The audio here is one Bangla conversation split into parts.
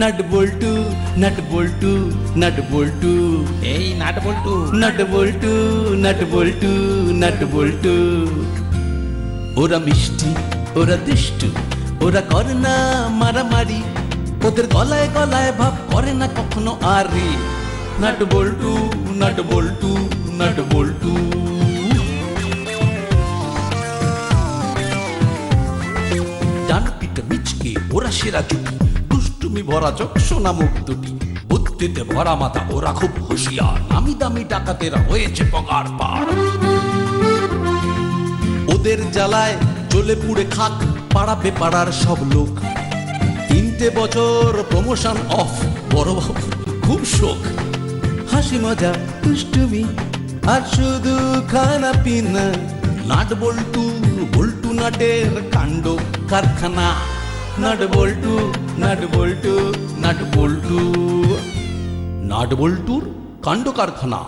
নাট বল্টু নাট বল্টু নাট বল্টু এই নাট বল্টু নাট বল্টু নাট বল্টু নাট বল্টু। ওরা মিষ্টি ওরা দুষ্টু ওরা করে না মারামারি, ওদের গলায় গলায় ভাব করে না কখনো আরে। নাট বল্টু নাট বল্টু নাট বল্টু। ডান পিঠে মিচকে ওরা সেরা জুটি, দুষ্টুমি ভরা চোখ সোনা মুখ দুটি, বুদ্ধিতে ভরা মাথা ওরা খুব হুঁশিয়ার, নামি দামি ডাকাতেরা হয়েছে পগার পার। ওদের জ্বালায় জ্বলে পুড়ে খাক পাড়াবে পাড়ার সব লোক। 3টে বছর প্রমোশন অফ, বড় বাবু খুব শোক। হাসি মজা দুষ্টুমি আর শুধু খানা পিনা, নাট বল্টু বল্টু নাটের কাণ্ড কারখানা। নাট বল্টু নাট বল্টু নাট বল্টু, নাট বল্টুর কাণ্ড কারখানা।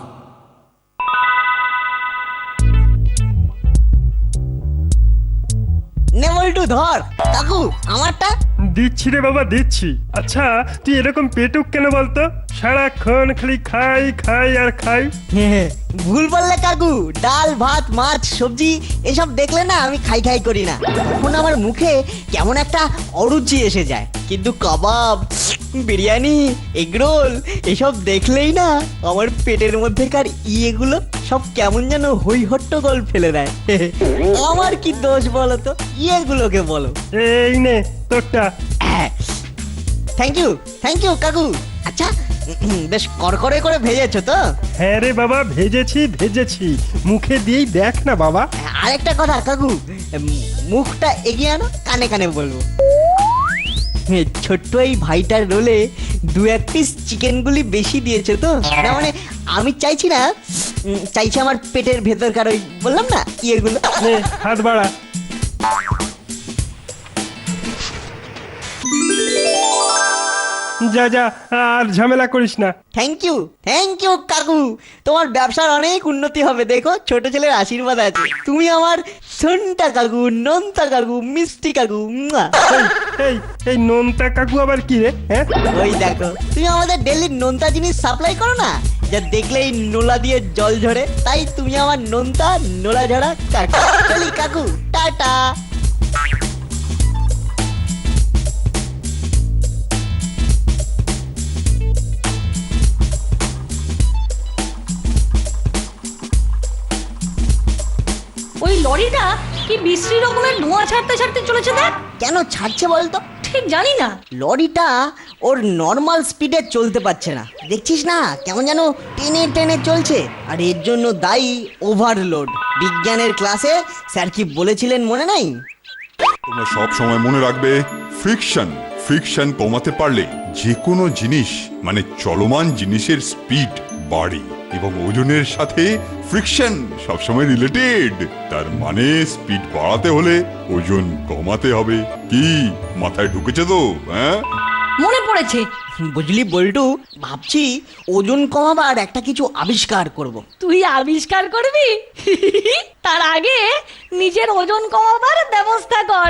নে বল্টু ধর। কাকু আমারটা। দিচ্ছি রে বাবা দিচ্ছি। আচ্ছা তুই এরকম পেটুক কেন বলতো? সারাক্ষণ খালি খাই খাই আর খাই। ভুল বললে কাকু, ডাল ভাত মাছ সবজি এসব দেখলে না আমি খাই খাই করি না, তখন আমার মুখে কেমন একটা অরুচি এসে যায়। কিন্তু কাবাব বিরিয়ানি এগরোল এসব দেখলেই না আমার পেটের মধ্যেকার ইয়েগুলো সব কেমন যেন হই হট্টগোল ফেলে দেয়। আমার কি দোষ বলো তো, ইয়েগুলোকে বলো। এই নে তোরটা। থ্যাংক ইউ কাকু। আচ্ছা বেশ করকরে করে ভেজেছো তো? হ্যাঁ রে বাবা ভেজেছি ভেজেছি, মুখে দিয়েই দেখ না বাবা। আরেকটা কথা কাকু, মুখটা এগিয়ে আনো, কানে কানে বলবো। ছোট্ট এই ভাইটার রোলে 2-1 পিস চিকেনগুলি বেশি দিয়েছে তো, না মানে আমি চাইছি না, চাইছি আমার পেটের ভেতরকার ওই বললাম না ইয়েগুলো। নে হাত বাড়া। যা যা আর ঝামেলা করিস না। থ্যাংক ইউ কাকু, তোমার ব্যবসার অনেক উন্নতি হবে, দেখো ছোট ছেলের আশীর্বাদ আছে। তুমি আমার সোনটা কাকু, নন্তা কাকু, মিষ্টি কাকু। এই এই নোনতা কাকু আবার কি রে? হ্যাঁ ওই দেখো, তুমি আমাদের ডেলি নোনতা জিনিস সাপ্লাই করো না, যা দেখলেই নোলা দিয়ে জল ঝরে, তাই তুমি আমার নোনতা নোলা ঝরা কাকু। চলি কাকু, টাটা। ওই লরিটা কি বিশ্রী রকমের ধোঁয়া ছাড়তে ছাড়তে চলেছে দেখ। কেন ছাড়ছে বলতো? ঠিক জানি না। লরিটা ওর নর্মাল স্পিডে চলতে পারছে না, দেখছিস না কেমন যেন টেনে টেনে চলছে, আর এর জন্য দায়ী ওভারলোড। বিজ্ঞানের ক্লাসে স্যার কি বলেছিলেন মনে নাই? তোমরা সব সময় মনে রাখবে, ফ্রিকশন কমাতে পারলে যে কোনো জিনিস মানে চলমান জিনিসের স্পিড বাড়ে, এবং ওজনের সাথে ফ্রিকশন সবসময় রিলেটেড। তার মানে স্পিড বাড়াতে হলে ওজন কমাতে হবে। কি মাথায় ঢুকেছে তো? হ্যাঁ মনে পড়েছে। বুঝলি বল্টু, ভাবছি ওজন কমাবার একটা কিছু আবিষ্কার করব। তুই আবিষ্কার করবি? তার আগে নিজের ওজন কমাবার ব্যবস্থা কর।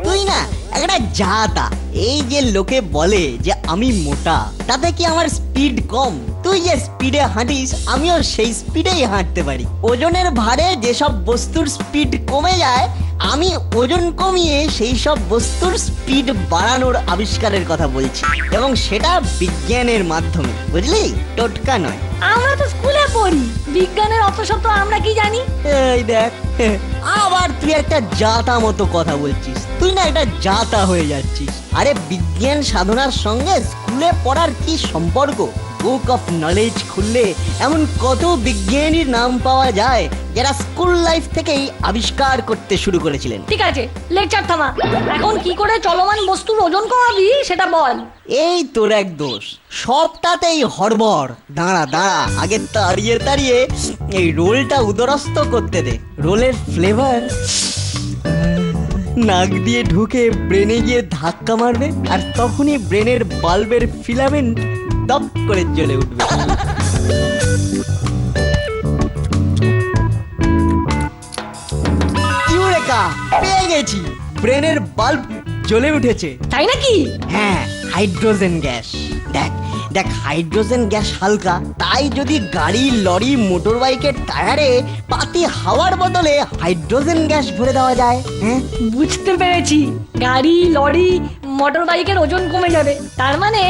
তুই না একটা জাতা। এই যে লোকে বলে যে আমি মোটা, তাতে কি আমার স্পিড কম? তুই যে স্পিডে হাঁটিস আমিও সেই স্পিডেই হাঁটতে পারি। ওজনের ভারে যেসব বস্তুর স্পিড কমে যায়, আমি ওজন কমিয়ে সেই সব বস্তুর স্পিড বাড়ানোর আবিষ্কারের কথা বলছি, এবং সেটা বিজ্ঞানের মাধ্যমে, বুঝলি, টোটকা নয়। আমরা তো স্কুলে পড়ি, বিজ্ঞানের অত শত আমরা কি জানি? এই দেখ, আবার তুই একটা জাতা মতো কথা বলছিস। তুই না একটা জাতা হয়ে যাচ্ছিস। আরে বিজ্ঞান সাধনার সঙ্গে স্কুলে পড়ার কি সম্পর্ক? বুক অফ নলেজ খুললে এমন কত বিজ্ঞানীর নাম পাওয়া যায় যারা স্কুল লাইফ থেকেই আবিষ্কার করতে শুরু করেছিলেন। ঠিক আছে, লেকচার থামা। এখন কি করে চলমান বস্তুর ওজন কমাবি সেটা বল। এই তোর এক দোষ, সবটাতেই হড়বড়। দাঁড়া দাঁড়া, আগে তাড়িয়ে তাড়িয়ে এই রোলটা উদরস্থ করতে দে। রোলের ফ্লেভার নাক দিয়ে ঢুকে ব্রেনে গিয়ে ধাক্কা মারবে, আর তখনই ব্রেনের বাল্বের ফিলামেন্ট দপ করে জ্বলে উঠবে। ইউরেকা, পেয়ে গেছি, ব্রেনের বাল্ব জ্বলে উঠেছে। তাই নাকি? হ্যাঁ, হাইড্রোজেন গ্যাস। দেখ দেখ হাইড্রোজেন গ্যাস হালকা, তাই যদি গাড়ি লরি মোটর বাইকের টায়ারে পাতি হাওয়ার বদলে হাইড্রোজেন গ্যাস ভরে দেওয়া যায়, হ্যাঁ বুঝতে পেরেছি, গাড়ি লরি মোটর বাইকের ওজন কমে যাবে, তার মানে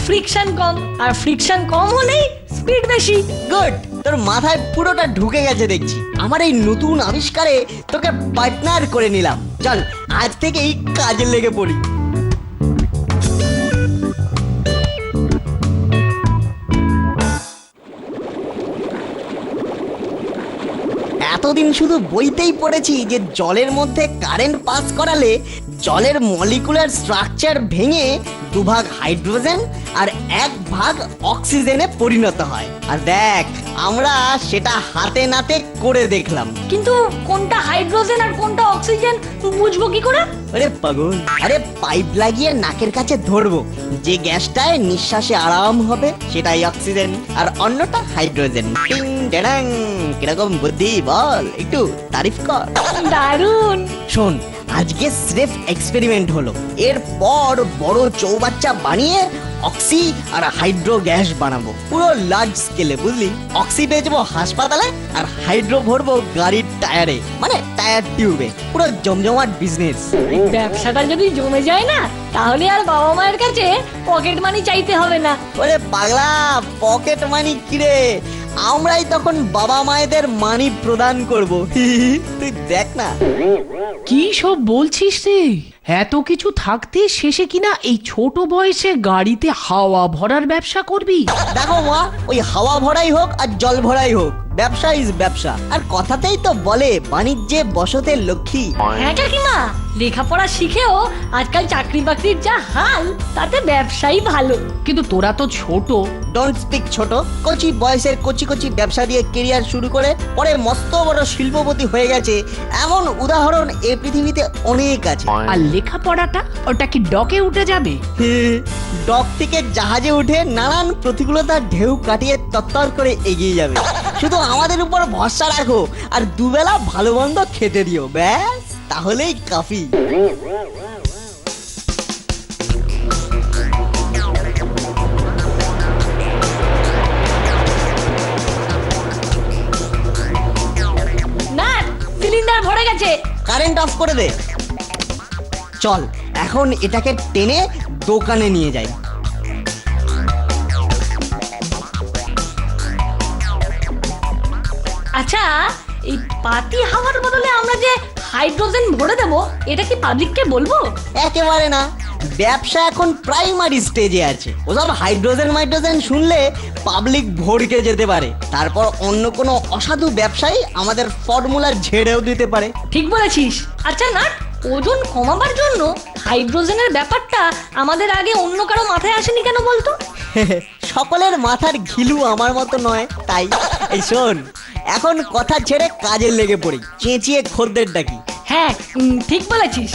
ফ্রিকশন কম, আর ফ্রিকশন কম হলেই স্পিড বেশি। গুড, তোর মাথায় পুরোটা ঢুকে গেছে দেখছি। আমার এই নতুন আবিষ্কারে তোকে পার্টনার করে নিলাম। চল আজ থেকেই কাজে লেগে পড়ি। এতদিন শুধু বইতেই পড়েছি যে জলের মধ্যে কারেন্ট পাস করালে জলের মলিকুলার স্ট্রাকচার ভেঙে দুভাগ হাইড্রোজেন আর এক ভাগ অক্সিজেনে পরিণত হয়। আর দেখ আমরা সেটা হাতে নাতে করে দেখলাম। কিন্তু কোনটা হাইড্রোজেন আর কোনটা অক্সিজেন বুঝবো কি করে? আরে পাগল, আরে পাইপ লাগিয়ে নাকের কাছে ধরবো, যে গ্যাসটায় নিঃশ্বাসে আরাম হবে সেটাই অক্সিজেন আর অন্যটা হাইড্রোজেন। টিং ডেডাং, কিরকম বুদ্ধি বল, একটু তারিফ কর। দারুণ। শোন, আজকে স্রেফ এক্সপেরিমেন্ট হলো, এরপর বড় চৌবাচ্চা বানিয়ে অক্সি আর হাইড্রো গ্যাস বানাবো, পুরো লার্জ স্কেলে, বুঝলি? অক্সি বেচবো হাসপাতালে আর হাইড্রো ভরবো গাড়ির টায়ারে, মানে টায়ার টিউবে, পুরো জমজমাট বিজনেস। ব্যবসাটা যদি জমে যায় না, তাহলে আর বাবা মায়ের কাছে পকেট মানি চাইতে হবে না। ওরে পাগলা, পকেট মানি কিরে, আমরাই তখন বাবা মায়েদের মানি প্রদান করব। তুই দেখ না। কি সব বলছিস রে? এত কিছু থাকতে শেষে কিনা এই ছোট বয়সে গাড়িতে হাওয়া ভরার ব্যবসা করবি? দেখো মা, ওই হাওয়া ভরাই হোক আর জল ভরাই হোক, ব্যবসা ইজ ব্যবসা। আর কথাতেই তো বলে বাণিজ্যে বসতে লক্ষ্মী। হ্যাঁ কাকিমা, লেখাপড়া শিখেও আজকাল চাকরি বাকরির যা হাল, তাতে ব্যবসাই ভালো। কিন্তু তোরা তো ছোট। ডোন্ট স্পিক ছোট। কচি বয়সের কচি কচি ব্যবসা দিয়ে কেরিয়ার শুরু করে পরে মস্ত বড় শিল্পপতি হয়ে গেছে, এমন উদাহরণ এই পৃথিবীতে অনেক আছে। আর লেখাপড়াটা, ওটা কি ডকে উঠে যাবে? ডক থেকে জাহাজে উঠে নানান প্রতিকূলতার ঢেউ কাটিয়ে তত্তর করে এগিয়ে যাবে। শুধু আমাদের উপর ভরসা রাখো আর দুবেলা ভালো মন্দ খেতে দিও, ব্যাস তাহলেই কাফি। না, সিলিন্ডার ভরে গেছে। কারেন্ট অফ করে দে। চল এখন এটাকে টেনে দোকানে নিয়ে যাই। আচ্ছা, এই পাতি হাওয়ার বদলে আমরা যে হাইড্রোজেন ভরে দেব, এটা কি পাবলিককে বলবো? একেবারে না, ব্যবসা এখন প্রাইমারি স্টেজে আছে। ওসব হাইড্রোজেন মাইড্রোজেন শুনলে পাবলিক ভড়কে যেতে পারে, তারপর অন্য কোনো অসাধু ব্যবসায়ী আমাদের ফর্মুলা ঝেড়েও দিতে পারে। ঠিক বলেছিস। আচ্ছা নাট, ওজন কমাবার জন্য হাইড্রোজেনের ব্যাপারটা আমাদের আগে অন্য কারো মাথায় আসেনি কেন বলতো? সকলের মাথার ঘিলু আমার মতো নয়, তাই। এই শোন, এখন কথা ছেড়ে কাজে লেগে পড়ি, চেঁচিয়ে খদ্দের ডাকি। হ্যাঁ, ঠিক বলেছিস।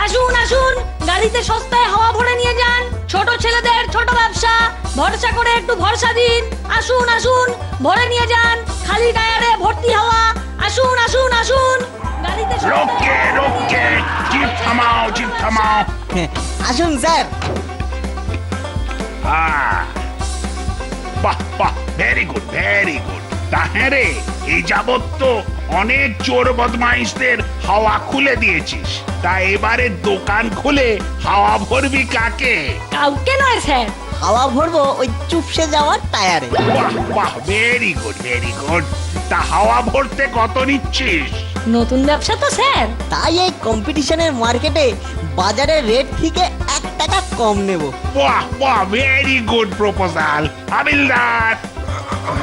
আসুন আসুন, গাড়িতে সস্তায় হাওয়া ভরে নিয়ে যান। ছোট ছেলেদের ছোট ব্যবসা, ভরসা করে একটু ভরসা দিন। আসুন আসুন, ভরে নিয়ে যান, খালি টায়ারে ভর্তি হাওয়া। আসুন আসুন আসুন, গাড়িতে রোকে রোকে, জিপ থামাও, জিপ থামাও। আসুন স্যার। বাহ বাহ, ভেরি গুড ভেরি গুড। তা হ্যাঁ রে, এই যাবৎ তো অনেক চোর বদমাইশদের হাওয়া খুলে দিয়েছিস, তা এবারে দোকান খুলে হাওয়া ভরবি কাকে? কাউকে নয় স্যার, হাওয়া ভরবো ওই চুপসে যাওয়ার টায়ারে। বাহ বাহ, ভেরি গুড ভেরি গুড। তা হাওয়া ভরতে কত নিচ্ছিস? নতুন ব্যবসা তো স্যার। তাই এই কম্পিটিশনের মার্কেটে বাজারের রেট থেকে 1 টাকা কম নেব। বাহ বাহ, ভেরি গুড প্রপোজাল। হাবিলদার,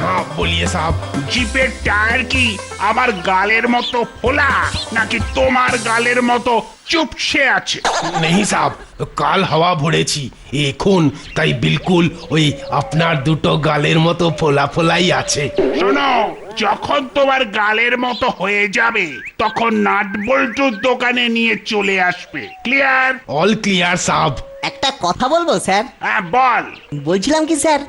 हाँ बोलिए साहब। জিপের টায়ার কি আমার গালের মতো ফোলা নাকি তোমার গালের মতো চুপসে আছে? नहीं साहब, কাল হাওয়া ভরেছি এখন, তাই বিলকুল ওই আপনার দুটো গালের মতো ফোলা ফোলাই আছে। শোনো, যখন তোমার গালের মতো হয়ে যাবে তখন নাট বল্টুর দোকানে নিয়ে চলে আসবে। ক্লিয়ার? অল ক্লিয়ার সাহেব। একটা কথা বলবো স্যার? হ্যাঁ বল। বলছিলাম কি স্যার,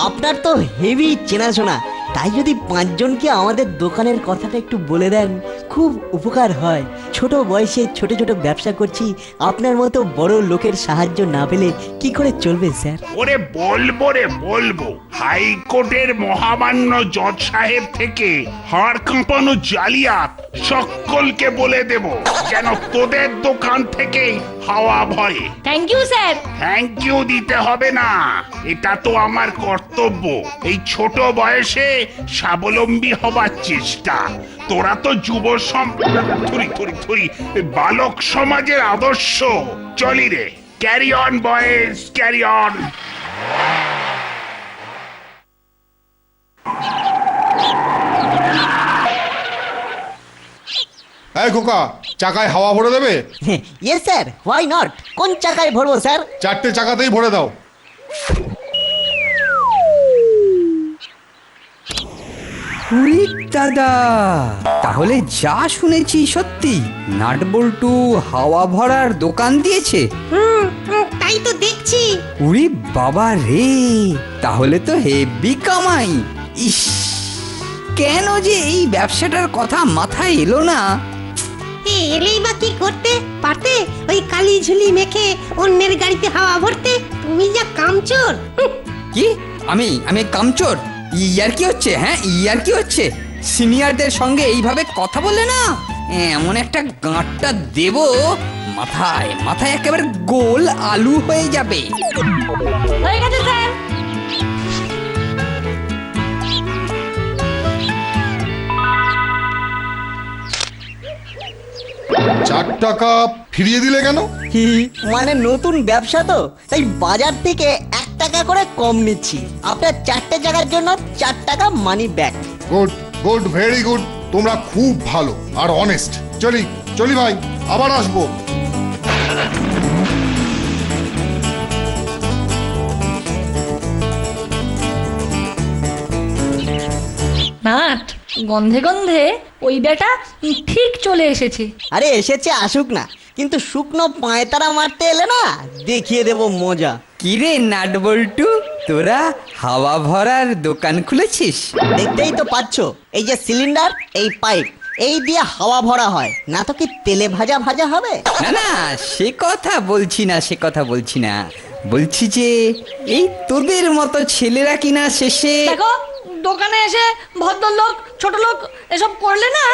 আপনার তো হেভি চেনাশোনা, তাই যদি 5 জনকে আমাদের দোকানের কথাটা একটু বলে দেন, খুব উপকার হয়। ছোট বয়সে ছোট ছোট ব্যবসা করছি, আপনার মতো বড় লোকের সাহায্য না পেলে কি করে চলবে স্যার? ওরে বলবো রে বলবো, হাইকোর্টের মহামান্য জজ সাহেব থেকে হাড় কাঁপানো জালিয়াত সকলকে বলে দেব যেন তোদের দোকান থেকেই হাওয়া ভরে। Thank you sir. Thank you দিতে হবে না, এটা তো আমার কর্তব্য। এই ছোট বয়সে স্বাবলম্বী হবার চেষ্টা, তোরা তো যুব বালক সমাজের আদর্শ। চলি রে, carry on boys, carry on. এই খোকা, চাকায় হাওয়া ভরে দেবে? Yes sir, why not. কোন চাকায় ভরবো স্যার? 4টে চাকাতেই ভরে দাও। উরি দাদা, তাহলে যা শুনেছি সত্যি, নাটবল্টু হাওয়া ভরার দোকান দিয়েছে? তাই তো দেখছি। উরি বাবা রে, তাহলে তো হেভি কামাই। ইস, কেন যে এই ব্যবসাটার কথা মাথায় এলো না? এলেই বা কি করতে পারতে? ওই কালি ঝুলি মেখে অন্যের গাড়িতে হাওয়া ভরতে। তুমি যা কামচোর। কি? আমি কামচোর? ইয়ার কি হচ্ছে? হ্যাঁ, ইয়ার কি হচ্ছে? সিনিয়রদের সঙ্গে এইভাবে কথা বলে না, এমন একটা গাঁটটা দেব মাথায় মাথায় একেবারে গোল আলু হয়ে যাবে। হয়ে গেছে স্যার। 4 টাকা ফিরিয়ে দিলে কেন? মানে নতুন ব্যবসা তো, তাই বাজার থেকে 1 টাকা করে কম নিচ্ছি। আপনার 4টে জায়গার জন্য 4 টাকা money back. Good good, very good. তোমরা খুব ভালো আর অনেস্ট। চলি ভাই, আবার আসবো। নাট, গন্ধে গন্ধে ওই বেটা ঠিক চলে এসেছে। আরে এসেছে আসুক না, কিন্তু শুকনো পায়তারা মারতে এলে না, দেখিয়ে দেব মজা। কিরে নাটবল্টু, তোরা হাওয়া ভরার দোকান খুলেছিস? দেখতেই তো পাচ্ছো, এই যে সিলিন্ডার, এই পাইপ, এই দিয়ে হাওয়া ভরা হয়, না তো কি তেলে ভাজা ভাজা হবে? না না, সে কথা বলছি না, বলছি যে এই তোদের মতো ছেলেরা কিনা শেষে দেখো, দোকানে এসে ভদ্রলোক ছোট লোক এসব করলে না,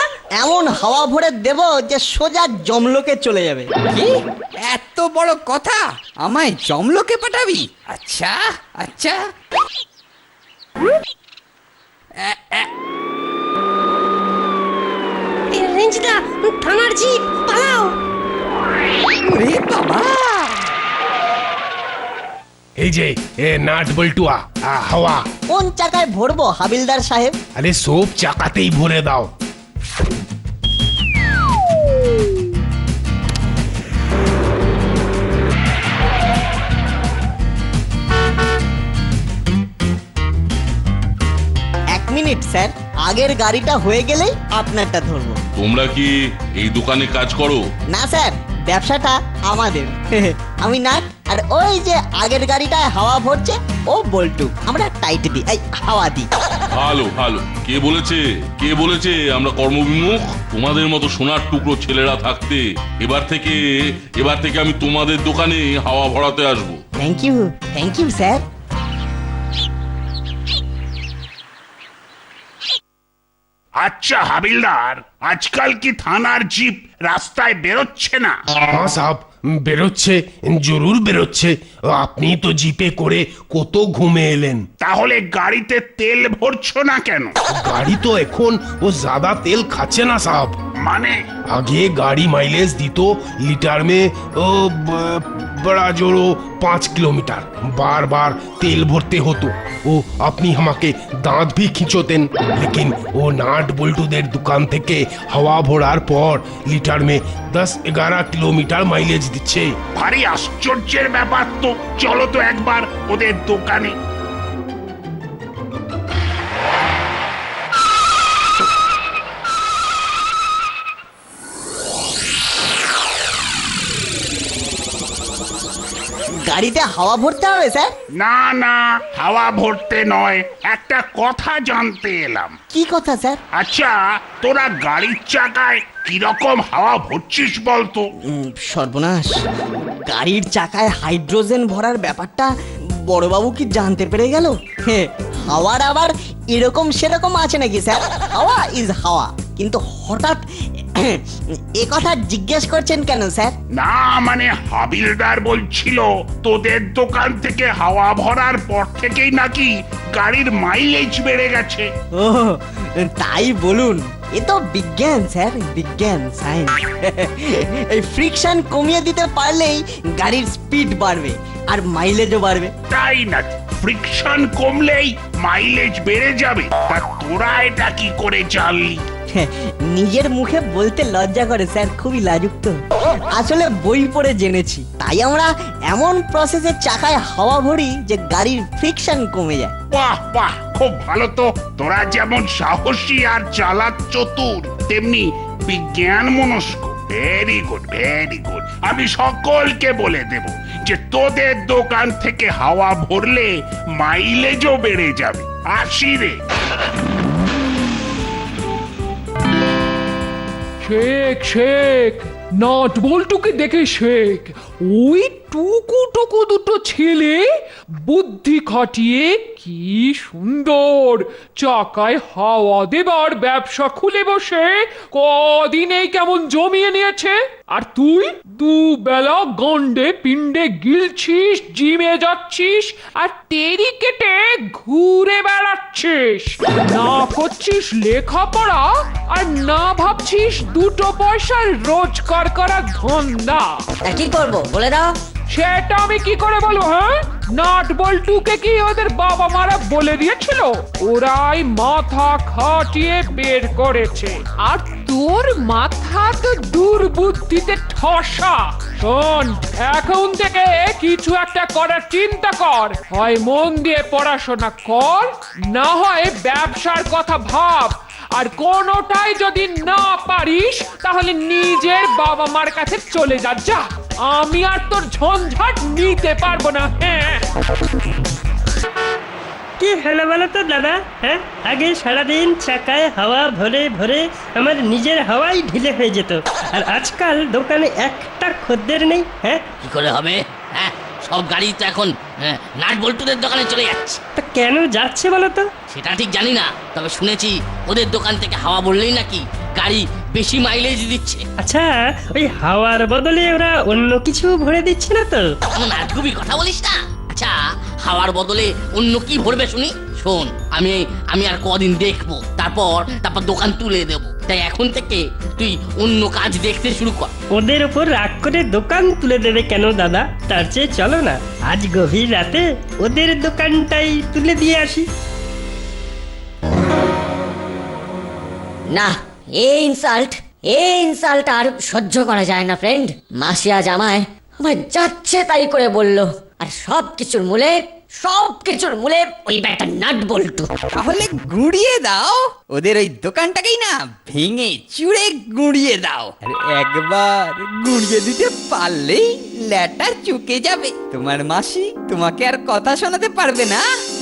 এমন হাওয়া ভরে দেব যে সোজা জমলোকে চলে যাবে। কি এত বড় কথা, আমায় জমলোকে পাঠাবি? আচ্ছা আচ্ছা। রেঞ্জদা, থানার জিপ, পালাও। ওরে বাবা, এই যে নাট বল্টুয়া, হাওয়া। কোন চাকায় ভরবো হাবিলদার সাহেব? আরে সব চাকাতেই ভরে দাও। এক মিনিট স্যার, আগের গাড়িটা হয়ে গেলেই আপনারটা ধরবো। তোমরা কি এই দোকানে কাজ করো? না স্যার, ব্যবসাটা আমাদের। আমি নাট, আর ওই যে আগের গাড়িটায় হাওয়া ভরছে ও বল্টু। আমরা টাইট দিই, এই হাওয়া দিই। ভালো ভালো। কে বলেছে আমরা কর্মবিমুখ? তোমাদের মতো সোনার টুকরো ছেলেরা থাকতে এবার থেকে আমি তোমাদের দোকানে হাওয়া ভরাতে আসবো। Thank you sir. আচ্ছা হাবিলদার, আজকাল কি থানার জিপ রাস্তায় বেরোচ্ছে না? হ্যাঁ সাহেব, বেরোচ্ছে, জরুর বেরোচ্ছে। আপনি তো জিপে করে কত ঘুমে এলেন। তাহলে গাড়িতে তেল ভরছো না কেন? গাড়ি তো এখন ও ज्यादा তেল খাচ্ছে না সাহেব। মানে? আগে গাড়ি মাইলেজ দিত লিটার में बड़ा जोड़ो 5 किलोमीटर। बार बार तेल भरते होतो। ও আপনি আমাকে দাঁত भी खिंचोतेन। लेकिन ও নাট বল্টুদের দোকান থেকে হাওয়া ভরার পর লিটার में 10-11 কিলোমিটার মাইলেজ দিচ্ছে। ভারী আশ্চর্যের ব্যাপার তো। চলো তো একবার ওদের দোকানে। গাড়িতে হাওয়া ভরতে হবে স্যার? না না, হাওয়া ভরতে নয়, একটা কথা জানতে এলাম। কি কথা স্যার? আচ্ছা, তোরা গাড়ির চাকায় কিরকম হাওয়া ভরছিস বলতো? সর্বনাশ, গাড়ির চাকায় হাইড্রোজেন ভরার ব্যাপারটা বড়বাবু কি জানতে পেরে গেল? হাওয়ার আবার এরকম সেরকম আছে নাকি স্যার? হাওয়া ইজ হাওয়া, কিন্তু হঠাৎ এ কথা জিজ্ঞেস করছেন কেন স্যার? না মানে হাবিলদার বলছিল তোদের দোকান থেকে হাওয়া ভরার পর থেকেই নাকি গাড়ির মাইলেজ বেড়ে গেছে। ও তাই বলুন, এ তো বিজ্ঞান স্যার, বিজ্ঞান, সায়েন্স। এই ফ্রিকশন কমিয়ে দিতে পারলেই গাড়ির স্পিড বাড়বে আর মাইলেজও বাড়বে। তাই নাকি? ফ্রিকশন কমলেই মাইলেজ বেড়ে যাবে? তা তোরা এটা কি করে জানলি? নিজের মুখে বলতে লজ্জা করে স্যার, খুবই লাজুক তো। আসলে বই পড়ে জেনেছি, তাই আমরা এমন প্রসেসে চাকায় হাওয়া ভরি যে গাড়ির ফ্রিকশন কমে যায়। বাহ বাহ, খুব ভালো তো। তোরা যেমন সাহসী আর চালাক চতুর, তেমনি বিজ্ঞান মনস্ক। Very good, very good. আমি সকলকে বলে দেব যে তোদের দোকান থেকে হাওয়া ভরলে মাইলেজও বেড়ে যাবে। আসি রে। শেখ শেখ, নট বল্টুকে দেখে শেখ। ওই টুকু টুকু দুটো ছেলে বুদ্ধি খাটিয়ে কি সুন্দর চাকায় হাওয়া দেবার ব্যবসা খুলে বসে কদিনেই কেমন জমিয়ে নিয়েছে। আর তুই দুবেলা গন্ডে পিণ্ডে গিলছিস, জিমে যাচ্ছিস আর টেরি কেটে ঘুরে বেড়াচ্ছিস। না করছিস লেখাপড়া আর না ভাবছিস দুটো পয়সার রোজগার করা ধান্দা। কি করবো বলে দাও? সেটা আমি কি করে বলবো? হ্যাঁ, নাট বল্টুকে কি ওদের বাবা মারা বলে দিয়েছিল? ওরাই মাথা খাটিয়ে বের করেছে। আর তোর মাথা তো দুর্বুদ্ধিতে ঠসা। শোন, এখন থেকে কিছু একটা করার চিন্তা কর। হয় মন দিয়ে পড়াশোনা কর, না হয় ব্যবসার কথা ভাব। আর কোনোটাই যদি না পারিস তাহলে নিজের বাবা মার কাছে চলে যা। আমি আর তোর ঝঞ্ঝাট নিতে পারবো না। হ্যাঁ, কি হলো বলো তো দাদা? হ্যাঁ, আগে সারাদিন চাকায় হাওয়া ভরে ভরে আমার নিজের হাওয়াই ঢিলে হয়ে যেত, আর আজকাল দোকানে একটা খদ্দের নেই। হ্যাঁ, কি করে হবে? হ্যাঁ, সব গাড়ি তো এখন নাট বল্টুদের দোকানে চলে যাচ্ছে। তা কেন যাচ্ছে বলো তো? সেটা ঠিক জানি না, তবে শুনেছি ওদের দোকান থেকে হাওয়া বললেই নাকি গাড়ি বেশি মাইলেজ দিচ্ছে। আচ্ছা, ওই হাওয়ার বদলে ওরা অন্য কিছু ভরে দিচ্ছে না তো? এমন আজগুবি কথা বলিস না। আচ্ছা, হাওয়ার বদলে অন্য কি ভরবে শুনি? শোন, আমি আর কদিন দেখবো, তারপর দোকান তুলে দেব। তাই এখন থেকে তুই অন্য কাজ দেখতে শুরু কর। ওদের ওপর রাগ করে দোকান তুলে দেবে কেন দাদা? তার চেয়ে চলো না আজ গভীর রাতে ওদের দোকানটাই তুলে দিয়ে আসি। না, এই ইনসাল্ট আর সহ্য করা যায় না ফ্রেন্ড। মাসিয়া জামাই আমায় যাচ্ছে তাই করে বলল, আর সবকিছুর মূলে ওই ব্যাটা নাট বল্টু। তাহলে গুঁড়িয়ে দাও ওদের ওই দোকানটাকেই না, ভেঙে চুড়ে গুঁড়িয়ে দাও। আর একবার গুঁড়িয়ে দিতে পারলেই ল্যাটা চুকে যাবে। তোমার মাসি তোমাকে আর কথা শোনাতে পারবে না।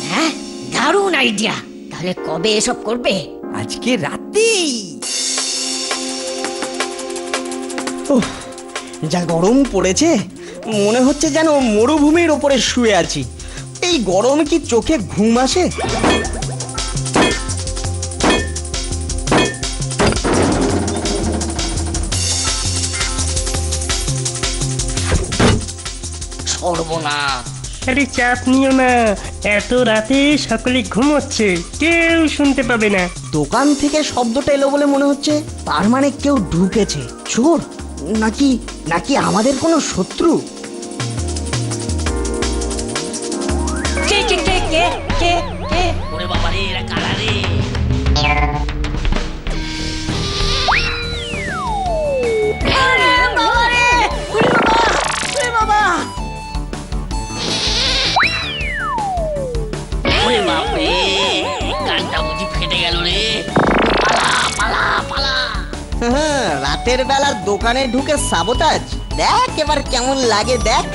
হ্যাঁ, দারুণ আইডিয়া। তাহলে কবে এসব করবে? আজকে রাতেই। যা গরম পড়েছে, মনে হচ্ছে যেন মরুভূমির ওপরে শুয়ে আছি। এই গরমে কি চোখে ঘুম আসে? সর্বনাশ! আরে চাপ নিও না, এত রাতে সকলে ঘুমোচ্ছে, কেউ শুনতে পাবে না। দোকান থেকে শব্দটা এলো বলে মনে হচ্ছে, তার মানে কেউ ঢুকেছে। চোর নাকি আমাদের কোনো শত্রু? ওরে বাবা রে, এরা কারা রে? ওরে বাপরে, কানটা বুঝি ফেটে গেল রে। পালা। রাতের বেলা দোকানে ঢুকে সাবোতাজ, দেখ এবার কেমন লাগে দেখ।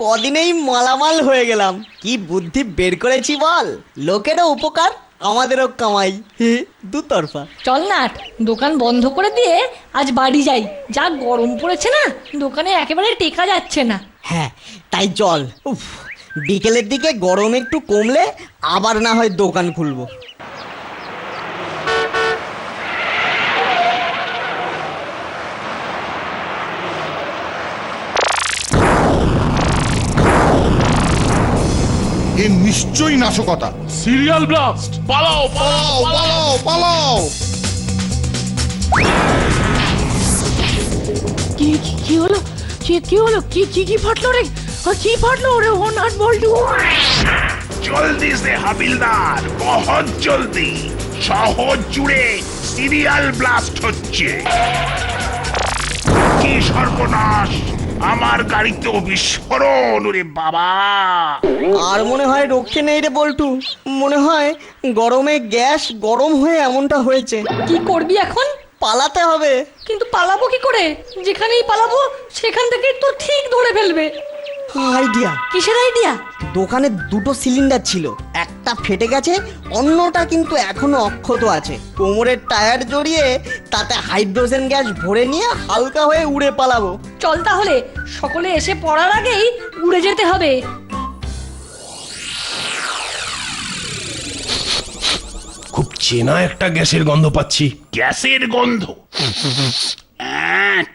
কদিনেই মালামাল হয়ে গেলাম। কি বুদ্ধি বের করেছি বল, লোকেরও উপকার আমাদেরও কামাই, দুতরফা। চল নাট, দোকান বন্ধ করে দিয়ে আজ বাড়ি যাই। যা গরম পড়েছে না, দোকানে একেবারে টেকা যাচ্ছে না। হ্যাঁ তাই চল। উফ, বিকেলের দিকে গরম একটু কমলে আবার না হয় দোকান খুলবো। এ নিশ্চয়ই নাশকতা। সিরিয়াল ব্লাস্ট, পালাও পালাও পালাও পালাও। কি হলো? কি হলো? কি ফাটলো রে? কি ফাটলো রে? ও নাট বল্টু! জলদি সে হাবিলদার, বহুত জলদি। শহর জুড়ে সিরিয়াল ব্লাস্ট হচ্ছে। কি সর্বনাশ! আমার গাড়িতেও বিস্ফোরণ! রে বাবা! আর মনে হয় রক্ষে নেই রে বল্টু, মনে হয় গরমে গ্যাস গরম হয়ে এমনটা হয়েছে। কি করবি এখন? পালাতে হবে। কিন্তু পালাবো কি করে? যেখানেই পালাবো সেখান থেকে তো ঠিক ধরে ফেলবে। আইডিয়া। কিসের আইডিয়া? দোকানে দুটো সিলিন্ডার ছিল, একটা ফেটে গেছে, অন্যটা কিন্তু এখনো অক্ষত আছে। কোমরের টায়ার জড়িয়ে তাতে হাইড্রোজেন গ্যাস ভরে নিয়ে হালকা হয়ে উড়ে পালাবো। চল তাহলে, সকলে এসে পড়ার আগেই উড়ে যেতে হবে। খুব চেনা একটা গ্যাসের গন্ধ পাচ্ছি। গ্যাসের গন্ধ?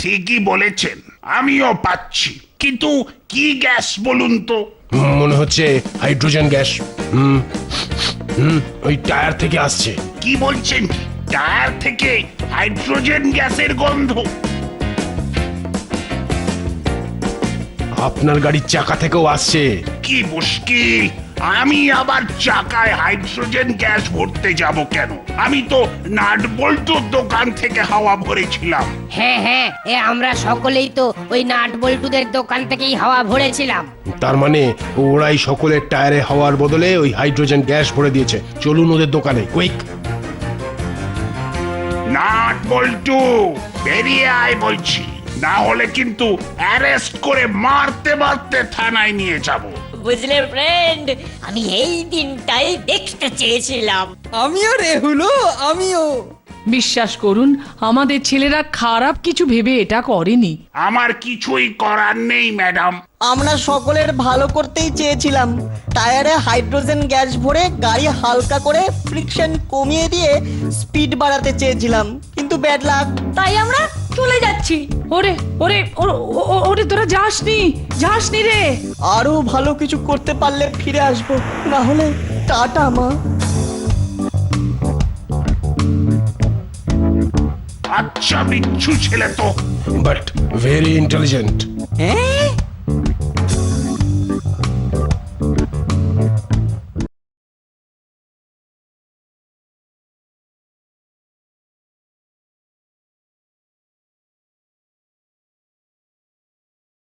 ঠিকই বলেছেন, আমিও পাচ্ছি। কিন্তু কি গ্যাস বলুন তো? মনে হচ্ছে হাইড্রোজেন গ্যাস। ওই টায়ার থেকে আসছে। কি বলছেন? টায়ার থেকে হাইড্রোজেন গ্যাসের গন্ধ? আপনার গাড়ির চাকা থেকেও আসছে। কি মুশকিল! আমি আবার চাকায় হাইড্রোজেন গ্যাস ভরতে যাব কেন? আমি তো নাট বল্টুর দোকান থেকে হাওয়া ভরেছিলাম। হ্যাঁ হ্যাঁ, আমরা সকলেই তো ওই নাট বল্টুদের দোকান থেকেই হাওয়া ভরেছিলাম। তার মানে ওরাই সকলের টায়ারে হাওয়ার বদলে ওই হাইড্রোজেন গ্যাস ভরে দিয়েছে। চলুন ওদের দোকানে, কুইক। নাট বল্টু, বেরিয়ে আয় বলছি, না হলে কিন্তু অ্যারেস্ট করে মারতে মারতে থানায় নিয়ে যাব। বুঝলে ফ্রেন্ড, আমি এই দিনটাই দেখতে চেয়েছিলাম। আমিও রে হুলো, আমিও। বিশ্বাস করুন, আমাদের ছেলেরা খারাপ কিছু ভেবে এটা করেনি। আমার কিছুই করার নেই ম্যাডাম। আমরা সকলের ভালো করতেই চেয়েছিলাম। টায়ারে হাইড্রোজেন গ্যাস ভরে গাড়ি হালকা করে ফ্রিকশন কমিয়ে দিয়ে স্পিড বাড়াতে চেয়েছিলাম, কিন্তু ব্যাড লাক। তাই আমরা চলে যাচ্ছি। ওরে ওরে ওরে, তোরা যাসনি রে। আরো ভালো কিছু করতে পারলে ফিরে আসবো, না হলে টাটা মা। আচ্ছা বিচ্ছু ছেলে তো, বাট ভেরি ইন্টেলিজেন্ট। হ্যাঁ